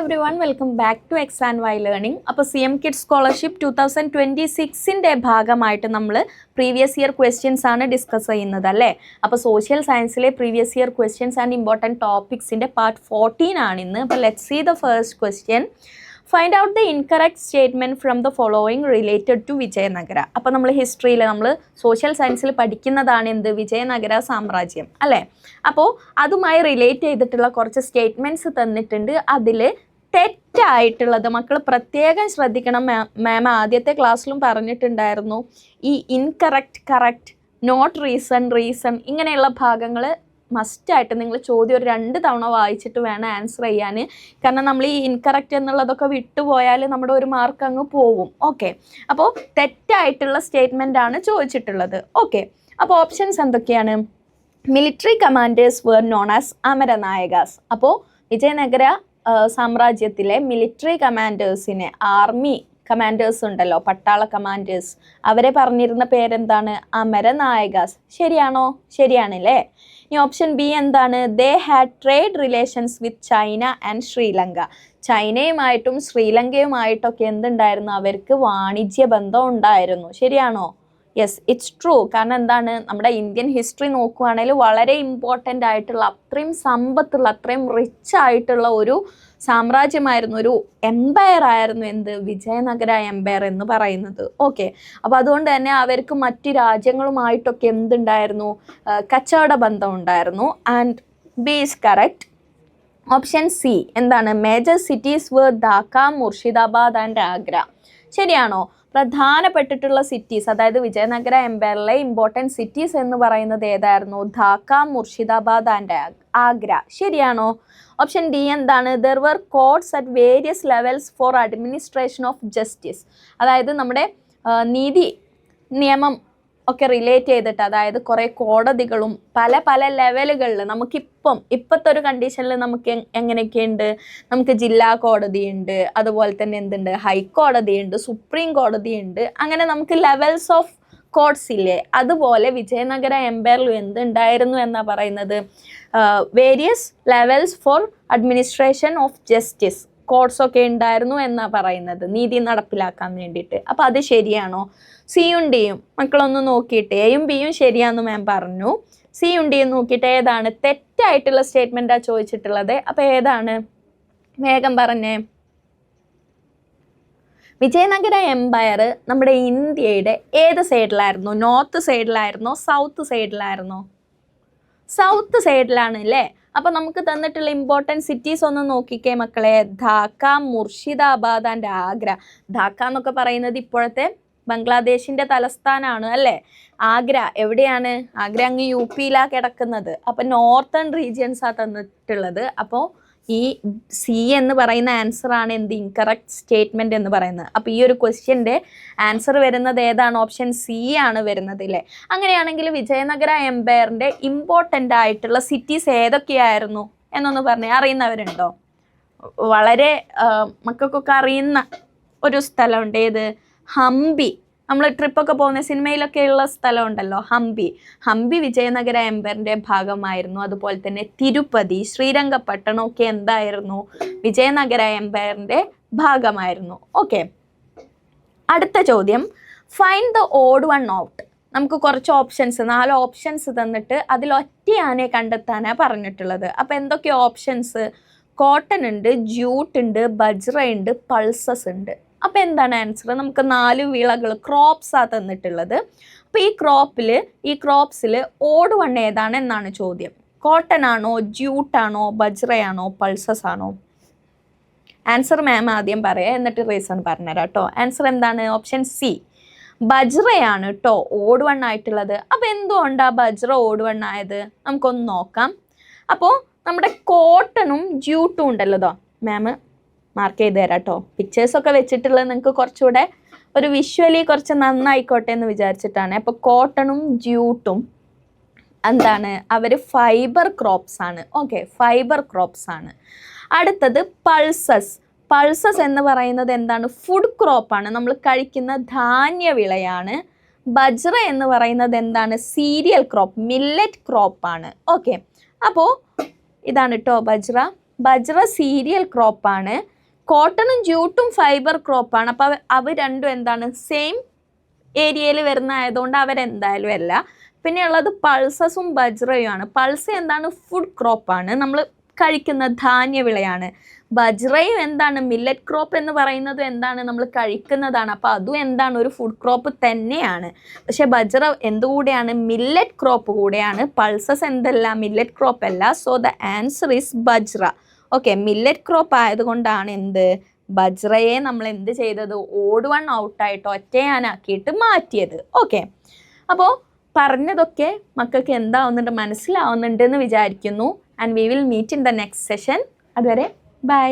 everyone, welcome back to X and Y Learning. അപ്പോൾ CM Kids Scholarship 2026ന്റെ ഭാഗമായിട്ട് നമ്മൾ പ്രീവിയസ് ഇയർ ക്വസ്റ്റ്യൻസ് ആണ് ഡിസ്കസ് ചെയ്യുന്നത് അല്ലേ. അപ്പോൾ സോഷ്യൽ സയൻസിലെ previous year questions and important ടോപ്പിക്സിൻ്റെ പാർട്ട് 14 ആണ് ഇന്ന്. അപ്പോൾ let's see the first question. Find out the incorrect statement from the following related to Vijayanagara. അപ്പോൾ നമ്മൾ ഹിസ്റ്ററിയിൽ നമ്മൾ സോഷ്യൽ സയൻസിൽ പഠിക്കുന്നതാണ് എന്ത്, വിജയനഗര സാമ്രാജ്യം അല്ലേ. അപ്പോൾ അതുമായി റിലേറ്റ് ചെയ്തിട്ടുള്ള കുറച്ച് സ്റ്റേറ്റ്മെൻറ്റ്സ് തന്നിട്ടുണ്ട്. അതിൽ തെറ്റായിട്ടുള്ളത് മക്കൾ പ്രത്യേകം ശ്രദ്ധിക്കണം. മാം ആദ്യത്തെ ക്ലാസ്സിലും പറഞ്ഞിട്ടുണ്ടായിരുന്നു, ഈ ഇൻകറക്റ്റ്, കറക്റ്റ്, നോട്ട് റീസൺ ഇങ്ങനെയുള്ള ഭാഗങ്ങൾ മസ്റ്റായിട്ട് നിങ്ങൾ ചോദ്യം ഒരു 2 തവണ വായിച്ചിട്ട് വേണം ആൻസർ ചെയ്യാൻ. കാരണം നമ്മൾ ഈ ഇൻകറക്റ്റ് എന്നുള്ളതൊക്കെ വിട്ടുപോയാൽ നമ്മുടെ ഒരു മാർക്ക് അങ്ങ് പോകും. ഓക്കെ, അപ്പോൾ തെറ്റായിട്ടുള്ള സ്റ്റേറ്റ്മെൻ്റ് ആണ് ചോദിച്ചിട്ടുള്ളത്. ഓക്കെ, അപ്പോൾ ഓപ്ഷൻസ് എന്തൊക്കെയാണ്? Military commanders were known as Amaranayakas. അപ്പോൾ വിജയനഗര സാമ്രാജ്യത്തിലെ മിലിറ്ററി കമാൻഡേഴ്സിനെ, ആർമി കമാൻഡേഴ്സ് ഉണ്ടല്ലോ, പട്ടാള കമാൻഡേഴ്സ്, അവരെ പറഞ്ഞിരുന്ന പേരെന്താണ്? അമരനായകാസ്. ശരിയാണോ? ശരിയാണല്ലേ. ഇനി ഓപ്ഷൻ ബി എന്താണ്? They had trade relations with China and Sri Lanka. ചൈനയുമായിട്ടും ശ്രീലങ്കയുമായിട്ടൊക്കെ എന്തുണ്ടായിരുന്നു? അവർക്ക് വാണിജ്യ ബന്ധം ഉണ്ടായിരുന്നു. ശരിയാണോ? Yes, it's true. കാരണം എന്താണ്, നമ്മുടെ ഇന്ത്യൻ ഹിസ്റ്ററി നോക്കുകയാണെങ്കിൽ വളരെ ഇമ്പോർട്ടൻ്റ് ആയിട്ടുള്ള, അത്രയും സമ്പത്തുള്ള, അത്രയും റിച്ച് ആയിട്ടുള്ള ഒരു സാമ്രാജ്യമായിരുന്നു, ഒരു എംപയർ ആയിരുന്നു എന്ത്, വിജയനഗര എംപയർ എന്ന് പറയുന്നത്. ഓക്കെ, അപ്പോൾ അതുകൊണ്ട് തന്നെ അവർക്ക് മറ്റ് രാജ്യങ്ങളുമായിട്ടൊക്കെ എന്തുണ്ടായിരുന്നു? കച്ചവട ബന്ധം ഉണ്ടായിരുന്നു. And B is correct. Option C എന്താണ്? Major cities were Dhaka, Murshidabad and Agra. ശരിയാണോ? പ്രധാനപ്പെട്ടിട്ടുള്ള സിറ്റീസ്, അതായത് വിജയനഗര എംപയറിലെ ഇമ്പോർട്ടൻറ്റ് സിറ്റീസ് എന്ന് പറയുന്നത് ഏതായിരുന്നു? ധാക്ക, മുർഷിദാബാദ് ആൻഡ് ആഗ്ര. ശരിയാണോ? ഓപ്ഷൻ ഡി എന്താണ്? There were courts at various levels for administration of justice. അതായത് നമ്മുടെ നീതി നിയമം ഒക്കെ റിലേറ്റ് ചെയ്തിട്ട്, അതായത് കുറേ കോടതികളും പല ലെവലുകളിൽ ഇപ്പോഴത്തെ ഒരു കണ്ടീഷനിൽ നമുക്ക് എങ്ങനെയൊക്കെയുണ്ട്? നമുക്ക് ജില്ലാ കോടതിയുണ്ട്, അതുപോലെ തന്നെ എന്തുണ്ട്? ഹൈക്കോടതിയുണ്ട്, സുപ്രീം കോടതിയുണ്ട്. അങ്ങനെ നമുക്ക് ലെവൽസ് ഓഫ് കോർട്സ് ഇല്ലേ, അതുപോലെ വിജയനഗര എംപയറിലും എന്തുണ്ടായിരുന്നു എന്നാണ് പറയുന്നത്? Various levels for administration of justice, courts ഒക്കെ ഉണ്ടായിരുന്നു എന്നാണ് പറയുന്നത്, നീതി നടപ്പിലാക്കാൻ വേണ്ടിയിട്ട്. അപ്പോൾ അത് ശരിയാണോ? സിയും ഡിയും മക്കളൊന്ന് നോക്കിയിട്ട്, എയും ബിയും ശരിയാന്ന് മാം പറഞ്ഞു. സിയും ഡിയും നോക്കിയിട്ട് ഏതാണ് തെറ്റായിട്ടുള്ള സ്റ്റേറ്റ്മെൻറ്റാണ് ചോദിച്ചിട്ടുള്ളത്? അപ്പോൾ ഏതാണ്? വേഗം പറഞ്ഞേ. വിജയനഗര എംപയർ നമ്മുടെ ഇന്ത്യയുടെ ഏത് സൈഡിലായിരുന്നു? നോർത്ത് സൈഡിലായിരുന്നോ സൗത്ത് സൈഡിലായിരുന്നോ? സൗത്ത് സൈഡിലാണ് അല്ലേ. അപ്പോൾ നമുക്ക് തന്നിട്ടുള്ള ഇമ്പോർട്ടൻറ്റ് സിറ്റീസ് ഒന്ന് നോക്കിക്കേ മക്കളെ. ധാക്ക, മുർഷിദാബാദ് ആൻഡ് ആഗ്ര. ധാക്ക എന്നൊക്കെ പറയുന്നത് ഇപ്പോഴത്തെ ബംഗ്ലാദേശിൻ്റെ തലസ്ഥാനമാണ് അല്ലേ. ആഗ്ര എവിടെയാണ്? ആഗ്ര അങ്ങ് UP കിടക്കുന്നത്. അപ്പോൾ നോർത്തേൺ റീജിയൻസാണ് തന്നിട്ടുള്ളത്. അപ്പോൾ ഈ സി എന്ന് പറയുന്ന ആൻസറാണ് എന്ത്, ഇൻകറക്റ്റ് സ്റ്റേറ്റ്മെൻറ്റ് എന്ന് പറയുന്നത്. അപ്പോൾ ഈ ഒരു ക്വസ്റ്റ്യൻ്റെ ആൻസർ വരുന്നത് ഏതാണ്? ഓപ്ഷൻ സി ആണ് വരുന്നത് അല്ലേ. അങ്ങനെയാണെങ്കിൽ വിജയനഗര എംപയറിൻ്റെ ഇമ്പോർട്ടൻ്റ് ആയിട്ടുള്ള സിറ്റീസ് ഏതൊക്കെയായിരുന്നു എന്നൊന്ന് പറഞ്ഞേ. അറിയുന്നവരുണ്ടോ? വളരെ മക്കൾക്കൊക്കെ അറിയുന്ന ഒരു സ്ഥലമുണ്ട്. ഏത്? ഹംപി. നമ്മൾ ട്രിപ്പൊക്കെ പോകുന്ന സിനിമയിലൊക്കെ ഉള്ള സ്ഥലമുണ്ടല്ലോ, ഹംപി വിജയനഗര എംപയറിൻ്റെ ഭാഗമായിരുന്നു. അതുപോലെ തന്നെ തിരുപ്പതി, ശ്രീരംഗപട്ടണം ഒക്കെ എന്തായിരുന്നു? വിജയനഗര എംപയറിൻ്റെ ഭാഗമായിരുന്നു. ഓക്കെ, അടുത്ത ചോദ്യം. Find the odd one out. നമുക്ക് കുറച്ച് ഓപ്ഷൻസ്, 4 ഓപ്ഷൻസ് തന്നിട്ട് അതിൽ ഒറ്റയാനെ കണ്ടെത്താനാണ് പറഞ്ഞിട്ടുള്ളത്. അപ്പോൾ എന്തൊക്കെ ഓപ്ഷൻസ്? കോട്ടൺ ഉണ്ട്, ജ്യൂട്ട് ഉണ്ട്, ബജ്റ ഉണ്ട്, പൾസസ് ഉണ്ട്. അപ്പോൾ എന്താണ് ആൻസർ? നമുക്ക് 4 വിളകൾ, ക്രോപ്സാണ് തന്നിട്ടുള്ളത്. അപ്പോൾ ഈ ക്രോപ്സിൽ ഓഡ് വൺ ഏതാണ് എന്നാണ് ചോദ്യം. കോട്ടൺ ആണോ, ജ്യൂട്ടാണോ, ബജ്റയാണോ, പൾസസ് ആണോ? ആൻസർ മാം ആദ്യം പറയാം, എന്നിട്ട് റീസൺ പറഞ്ഞുതരാം കേട്ടോ. ആൻസർ എന്താണ്? ഓപ്ഷൻ സി, ബജ്റയാണ് കേട്ടോ ഓഡ് വൺ ആയിട്ടുള്ളത്. അപ്പോൾ എന്തുകൊണ്ടാണ് ബജ്റ ഓഡ് വൺ ആയത്? നമുക്കൊന്ന് നോക്കാം. അപ്പോൾ നമ്മുടെ കോട്ടണും ജ്യൂട്ടും ഉണ്ടല്ലോ, മാം മാർക്ക് ചെയ്ത് തരാം കേട്ടോ. പിക്ചേഴ്സൊക്കെ വെച്ചിട്ടുള്ളത് നിങ്ങൾക്ക് കുറച്ചുകൂടെ ഒരു വിഷ്വലി കുറച്ച് നന്നായിക്കോട്ടെ എന്ന് വിചാരിച്ചിട്ടാണ്. അപ്പോൾ കോട്ടണും ജ്യൂട്ടും എന്താണ്? അവർ ഫൈബർ ക്രോപ്സ് ആണ്. ഓക്കെ, ഫൈബർ ക്രോപ്സ് ആണ്. അടുത്തത് പൾസസ് എന്ന് പറയുന്നത് എന്താണ്? ഫുഡ് ക്രോപ്പാണ്, നമ്മൾ കഴിക്കുന്ന ധാന്യവിളയാണ്. ബജ്റ എന്ന് പറയുന്നത് എന്താണ്? സീരിയൽ ക്രോപ്പ്, മില്ലറ്റ് ക്രോപ്പാണ്. ഓക്കെ, അപ്പോൾ ഇതാണ് കേട്ടോ ബജ്റ. സീരിയൽ ക്രോപ്പാണ്. കോട്ടണും ജൂട്ടും ഫൈബർ ക്രോപ്പാണ്. അപ്പോൾ അവ രണ്ടും എന്താണ്, സെയിം ഏരിയയിൽ വരുന്ന ആയതുകൊണ്ട് അവരെന്തായാലും അല്ല. പിന്നെ ഉള്ളത് പൾസസും ബജ്രയുമാണ്. പൾസ എന്താണ്, ഫുഡ് ക്രോപ്പാണ്, നമ്മൾ കഴിക്കുന്ന ധാന്യവിളയാണ്. ബജ്രയും എന്താണ്, മില്ലറ്റ് ക്രോപ്പ് എന്ന് പറയുന്നത് എന്താണ്, നമ്മൾ കഴിക്കുന്നതാണ്. അപ്പോൾ അതും എന്താണ്, ഒരു ഫുഡ് ക്രോപ്പ് തന്നെയാണ്. പക്ഷേ ബജ്ര എന്തുകൂടെയാണ്, മില്ലറ്റ് ക്രോപ്പ് കൂടെയാണ്. പൾസസ് എന്തല്ല, മില്ലറ്റ് ക്രോപ്പ് അല്ല. So the answer is bajra. Okay, millet crop ആയതുകൊണ്ടാണ് എന്ത്, ബജ്രയെ നമ്മൾ എന്ത് ചെയ്തത്, ഓഡ് വൺ ഔട്ടായിട്ട് ഒറ്റയാനാക്കിയിട്ട് മാറ്റിയത്. ഓക്കെ, അപ്പോൾ പറഞ്ഞതൊക്കെ മക്കൾക്ക് എന്താവുന്നുണ്ട്, മനസ്സിലാവുന്നുണ്ട് എന്ന് വിചാരിക്കുന്നു. And we will meet in the next session. അതുവരെ ബൈ.